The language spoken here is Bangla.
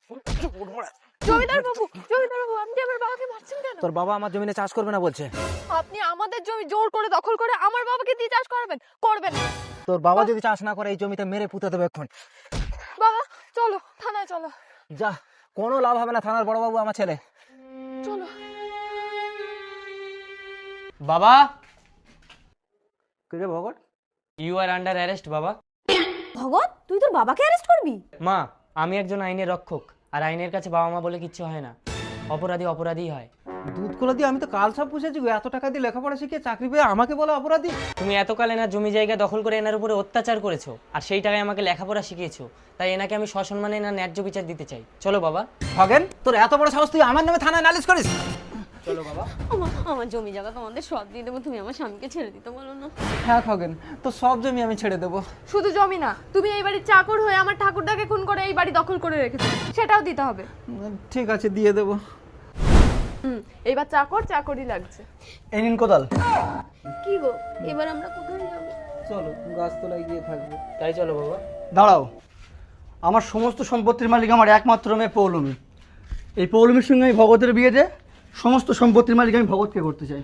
জমিদার বাবু, আপনি আমার বাবাকে মারছেন কেন? তোর বাবা আমার জমিনে চাষ করবে না বলছে। আপনি আমাদের জমি জোর করে দখল করে আমার বাবাকে দিয়ে চাষ করাবেন? করবেন না। তোর বাবা যদি চাষ না করে এই জমিতে মেরে পুঁতে দেবে এখন। বাবা চলো, থানায় চলো। যা, কোনো লাভ হবে না, থানার বড় বাবু আমার ছেলে। চলো। বাবা, কি রে Bhagat? You are under arrest বাবা। ভগত, তুই তোর বাবাকে অ্যারেস্ট করবি? মা, আমি একজন আইনের রক্ষক, আর আইনের কাছে বাবা মা বলে কিচ্ছু হয় না। অপরাধী অপরাধীই হয়। দুধ কলা দিয়ে আমি তো কাল সব পুষেছি, এত টাকা দিয়ে লেখাপড়া শিখে চাকরি পেয়ে আমাকে বলো অপরাধী? তুমি এতকাল এনার জমি জায়গা দখল করে এনার উপরে অত্যাচার করেছো, আর সেই টাকায় আমাকে লেখাপড়া শিখিয়েছো। তাই এনাকে আমি সসম্মানে এনার ন্যায্য বিচার দিতে চাই। চলো বাবা। খগেন, তোর এত বড় সাহস, তুই আমার নামে থানায় নালিশ করিস? চলো বাবা। আমার জমি জায়গা তোমাদের সব দিয়ে দেবো, তুমি আমার স্বামীকে ছেড়ে দিতে বলো না। হ্যাঁ খগেন, তো সব জমি আমি ছেড়ে দেবো। শুধু জমি না, তুমি এই বাড়ির চাকর হয়ে আমার ঠাকুরদাকে খুন করে এই বাড়ি দখল করে রেখেছো, সেটাও দিতে হবে। ঠিক আছে, দিয়ে দেবো। এইবার চাকর চাকরই লাগছে। এই নিন কোদাল। কি গো, এবার আমরা কোথায় যাবো? চলো, গাছতলায় গিয়ে থাকবো। তাই চলো বাবা। দাঁড়াও, আমার সমস্ত সম্পত্তির মালিক আমার একমাত্র মেয়ে পৌলমী। এই পৌলমীর সঙ্গে আমি ভগতের বিয়ে দিয়ে সমস্ত সম্পত্তির মালিক আমি ভগতকে করতে চাই।